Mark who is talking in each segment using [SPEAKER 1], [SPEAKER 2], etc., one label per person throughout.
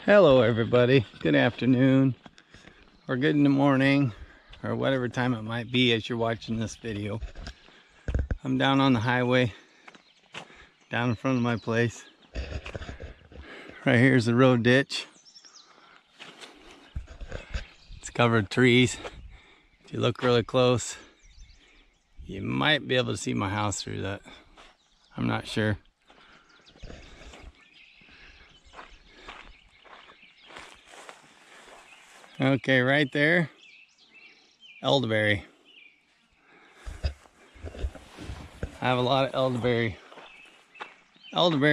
[SPEAKER 1] Hello everybody, good afternoon or good in the morning or whatever time it might be as you're watching this video. I'm down on the highway down in front of my place. Right here's the road ditch. It's covered with trees. If you look really close you might be able to see my house through that. I'm not sure. Okay, right there, elderberry. I have a lot of elderberry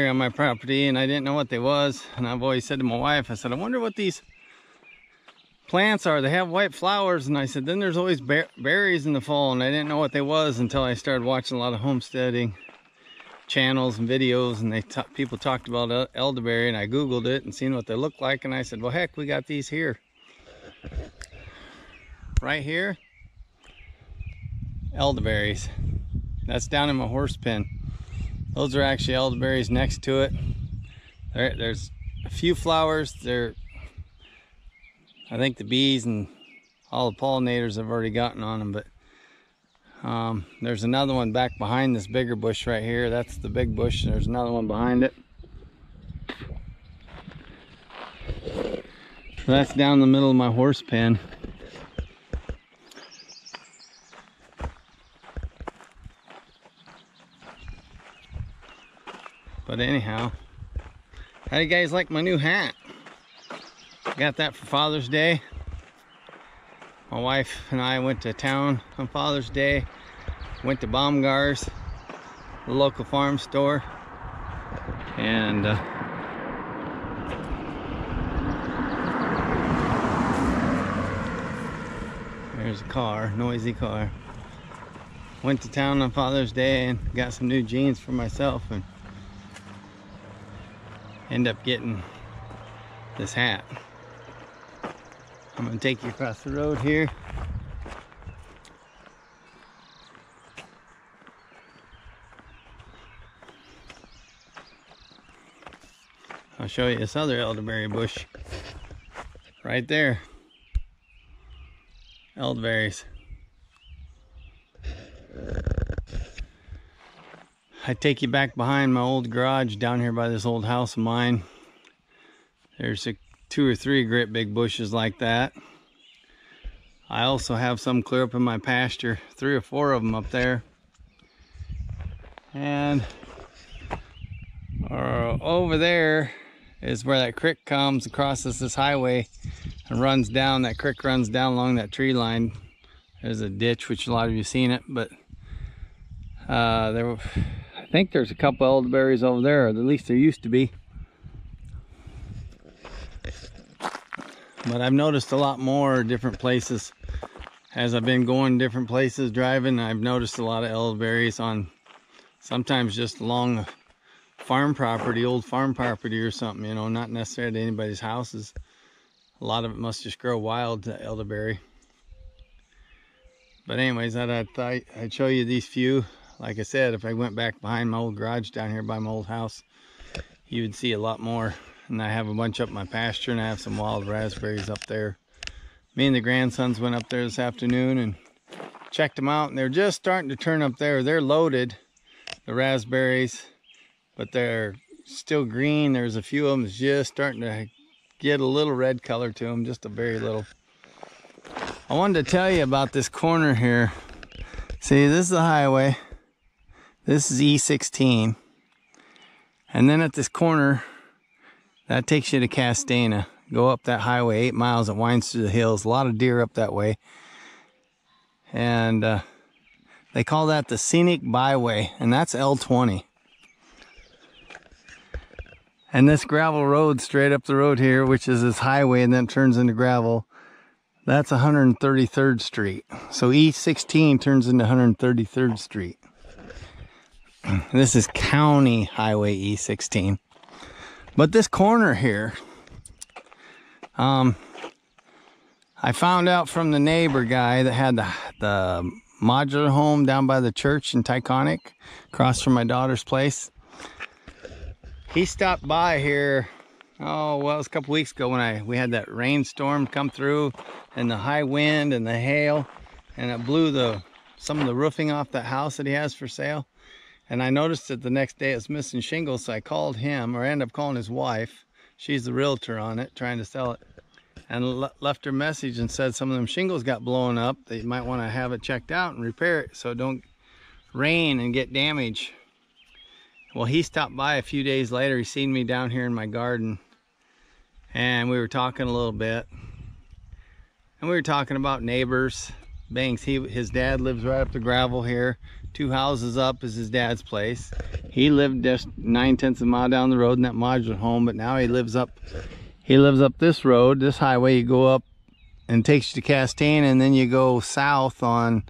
[SPEAKER 1] on my property, and I didn't know what they was. And I've always said to my wife, I said, I wonder what these plants are. They have white flowers, and I said, then there's always berries in the fall, and I didn't know what they was until I started watching a lot of homesteading channels and videos, and people talked about elderberry, and I googled it and seen what they look like, and I said, well heck, we got these here. Right here, elderberries. That's down in my horse pen. Those are actually elderberries next to it. There's a few flowers. I think the bees and all the pollinators have already gotten on them, but there's another one back behind this bigger bush right here. That's the big bush, and there's another one behind it. So that's down the middle of my horse pen. But anyhow, how do you guys like my new hat? Got that for Father's Day. My wife and I went to town on Father's Day. Went to Baumgar's, the local farm store. And there's a car, noisy car. Went to town on Father's Day and got some new jeans for myself, and end up getting this hat. I'm gonna take you across the road here. I'll show you this other elderberry bush right there. Elderberries. I take you back behind my old garage down here by this old house of mine. There's 2 or 3 great big bushes like that. I also have some clear up in my pasture, 3 or 4 of them up there. And over there is where that creek comes, crosses this highway and runs down. That creek runs down along that tree line. There's a ditch, which a lot of you have seen it, but I think there's a couple elderberries over there, or at least there used to be. But I've noticed a lot more different places. As I've been going different places driving, I've noticed a lot of elderberries on, sometimes just along farm property, old farm property or something, you know, not necessarily anybody's houses. A lot of it must just grow wild, the elderberry. But anyways, I thought I'd show you these few. Like I said, if I went back behind my old garage down here by my old house, you would see a lot more. And I have a bunch up my pasture, and I have some wild raspberries up there. Me and the grandsons went up there this afternoon and checked them out, and they're just starting to turn up there. They're loaded, the raspberries, but they're still green. There's a few of them that's just starting to get a little red color to them, just a very little. I wanted to tell you about this corner here. See, this is the highway. This is E16. And then at this corner, that takes you to Castana. Go up that highway, 8 miles, it winds through the hills. A lot of deer up that way. And they call that the Scenic Byway, and that's L20. And this gravel road straight up the road here, which is this highway and then turns into gravel, that's 133rd Street. So E16 turns into 133rd Street. This is County Highway E16. But this corner here, I found out from the neighbor guy that had the modular home down by the church in Tyconic, across from my daughter's place. He stopped by here Oh, well, it was a couple weeks ago when we had that rainstorm come through and the high wind and the hail, and it blew some of the roofing off that house that he has for sale. And I noticed that the next day it was missing shingles, so I called him, or I ended up calling his wife. She's the realtor on it, trying to sell it. And left her a message and said some of them shingles got blown up. They might want to have it checked out and repair it so it don't rain and get damage. Well, he stopped by a few days later. He seen me down here in my garden, and we were talking a little bit. And we were talking about neighbors. Banks, his dad lives right up the gravel here. 2 houses up is his dad's place. He lived just 9/10 of a mile down the road in that modular home, but now he lives up this road, this highway. You go up and it takes you to Castaic, and then you go south on,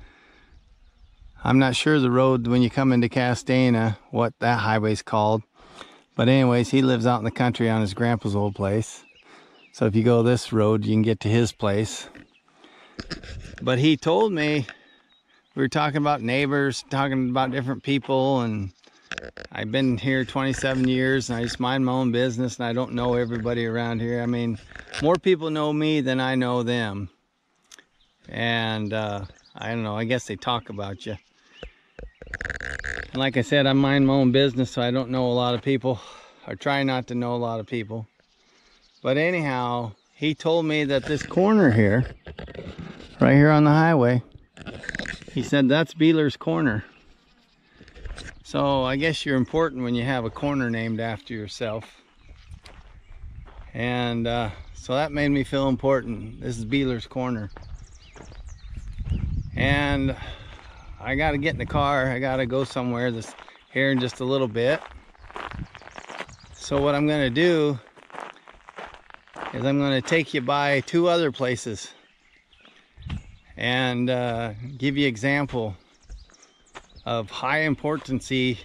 [SPEAKER 1] I'm not sure the road when you come into Castaic, what that highway's called. But anyways, he lives out in the country on his grandpa's old place. So if you go this road, you can get to his place. But he told me, we were talking about neighbors, talking about different people, and I've been here 27 years and I just mind my own business and I don't know everybody around here. I mean, more people know me than I know them. And I don't know, I guess they talk about you. And like I said, I mind my own business, so I don't know a lot of people, or try not to know a lot of people. But anyhow, he told me that this corner here, right here on the highway, he said that's Beeler's Corner. So I guess you're important when you have a corner named after yourself. And so that made me feel important. This is Beeler's Corner. And I got to get in the car. I got to go somewhere here in just a little bit. So what I'm going to do is I'm going to take you by 2 other places and give you an example of high importancy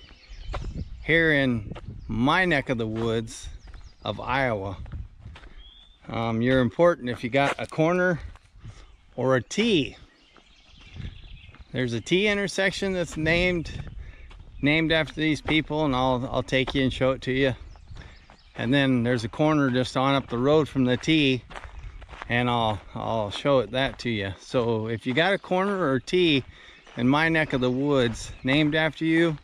[SPEAKER 1] here in my neck of the woods of Iowa. You're important if you got a corner or a T. There's a T intersection that's named after these people, and I'll take you and show it to you. And then there's a corner just on up the road from the T, and I'll show that to you. So if you got a corner or a T in my neck of the woods named after you,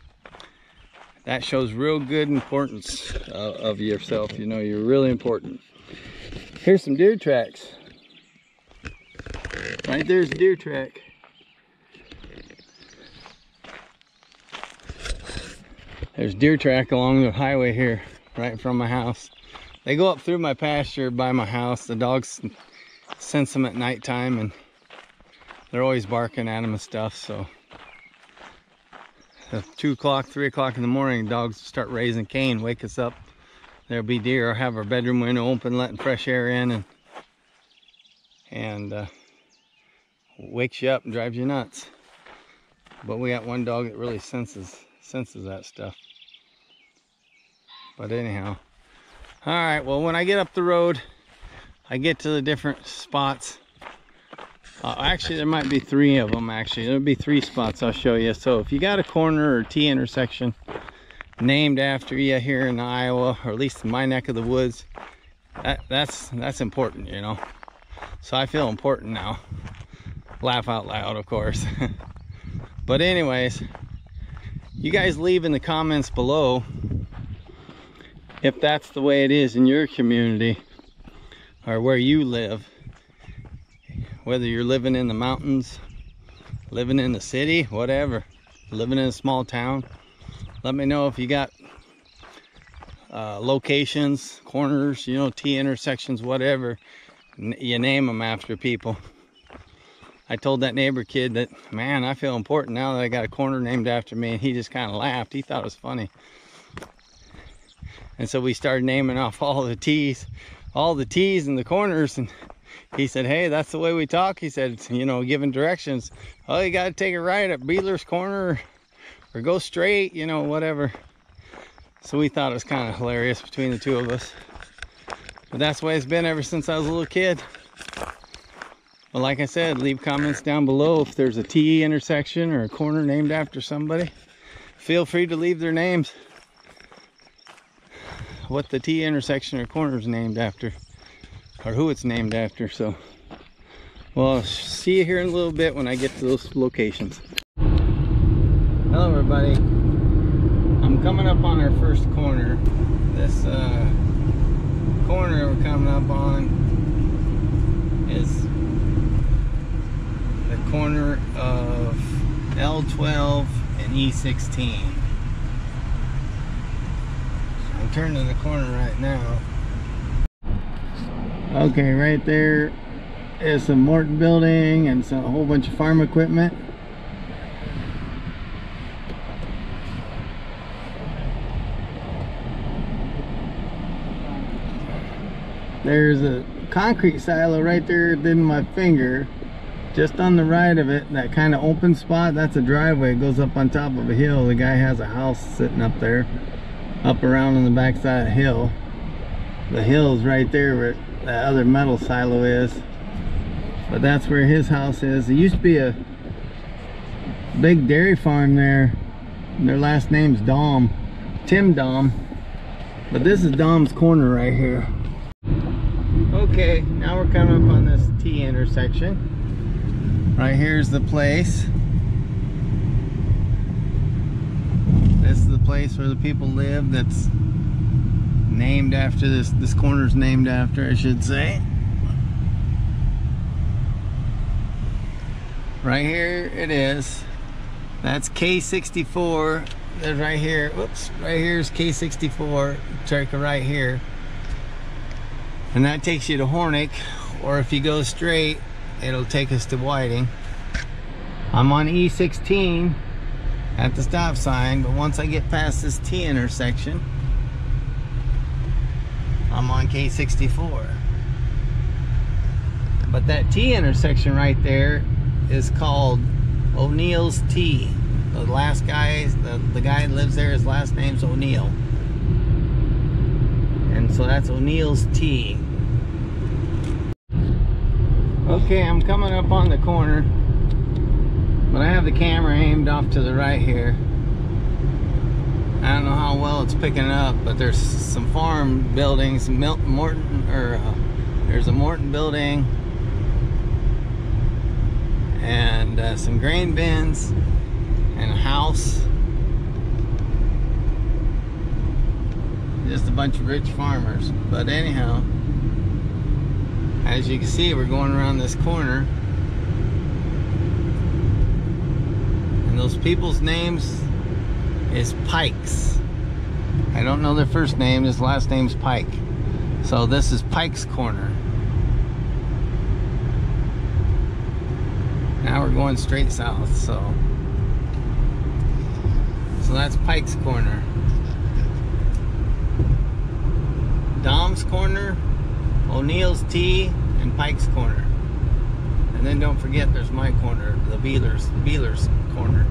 [SPEAKER 1] that shows real good importance of yourself. You know, you're really important. Here's some deer tracks. Right there's a deer track. There's deer track along the highway here, right from my house. They go up through my pasture by my house. The dogs sense them at nighttime, and they're always barking at them and stuff. So at 2 o'clock, 3 o'clock in the morning, dogs start raising Cain, wake us up. There'll be deer. I'll have our bedroom window open, letting fresh air in, and wakes you up and drives you nuts. But we got one dog that really senses that stuff. But anyhow, all right, well, when I get up the road, I get to the different spots. Actually, there might be 3 of them. Actually, there'll be 3 spots I'll show you. So if you got a corner or T intersection named after you here in Iowa, or at least in my neck of the woods, that's important, you know. So I feel important now. Laugh out loud, of course. But anyways, you guys leave in the comments below if that's the way it is in your community or where you live. Whether you're living in the mountains, living in the city, whatever, living in a small town. Let me know if you got locations, corners, you know, T intersections, whatever. You name them after people. I told that neighbor kid that, man, I feel important now that I got a corner named after me, and he just kind of laughed. He thought it was funny. And so we started naming off all the T's and the corners, and he said, hey, that's the way we talk. He said, you know, giving directions. Oh, you got to take a right at Beeler's Corner, or go straight, you know, whatever. So we thought it was kind of hilarious between the 2 of us. But that's the way it's been ever since I was a little kid. Well, like I said, leave comments down below if there's a T intersection or a corner named after somebody. Feel free to leave their names. what the T intersection or corner is named after, or who it's named after. So, well, see you here in a little bit when I get to those locations. Hello everybody. I'm coming up on our first corner. This corner we're coming up on is the corner of L12 and E16. I'm turning the corner right now. Okay, right there is some Morton building and a whole bunch of farm equipment. There's a concrete silo right there in my finger. Just on the right of it, that kind of open spot, that's a driveway. It goes up on top of a hill. The guy has a house sitting up there, up around on the back side of the hill. The hill's right there where that other metal silo is. But that's where his house is. There used to be a big dairy farm there. Their last name's Dom, Tim Dom. But this is Dom's corner right here. Okay, now we're coming up on this T intersection. Right here's the place. This is the place where the people live. That's named after this corner's named after, I should say. Right here it is. That's K64. There's right here. Whoops. Right here is K64. Check it right here. And that takes you to Hornick, or if you go straight, it'll take us to Whiting. I'm on E16 at the stop sign, but once I get past this T intersection, I'm on K64. But that T intersection right there is called O'Neill's T. The last guy, the guy that lives there, his last name's O'Neill. And so that's O'Neill's T. Okay, I'm coming up on the corner, but I have the camera aimed off to the right here. I don't know how well it's picking up, but there's some farm buildings, there's a Morton building, and some grain bins, and a house. Just a bunch of rich farmers. But anyhow, as you can see, we're going around this corner, and those people's names is Pikes. I don't know their first name. His last name's Pike. So this is Pike's Corner. Now we're going straight south, so that's Pike's Corner. Dom's Corner, O'Neill's T, and Pike's Corner. And then don't forget there's my corner, the Beeler's Corner.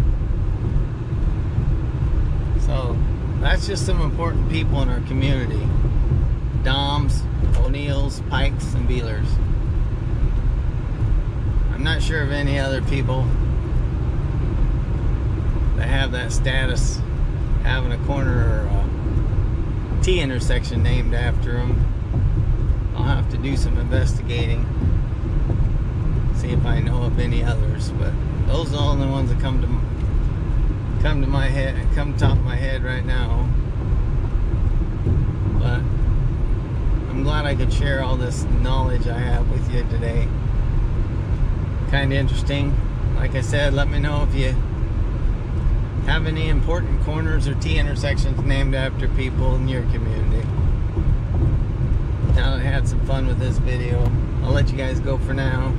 [SPEAKER 1] So that's just some important people in our community. Dom's, O'Neill's, Pikes, and Beelers. I'm not sure of any other people that have that status, having a corner or a T intersection named after them. I'll have to do some investigating, see if I know of any others, but those are the only ones that come to my head, come top of my head right now. But I'm glad I could share all this knowledge I have with you today. Kind of interesting. Like I said, let me know if you have any important corners or T intersections named after people in your community. Now that I had some fun with this video, I'll let you guys go for now,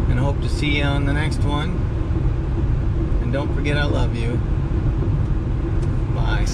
[SPEAKER 1] and hope to see you on the next one. And don't forget I love you. Bye.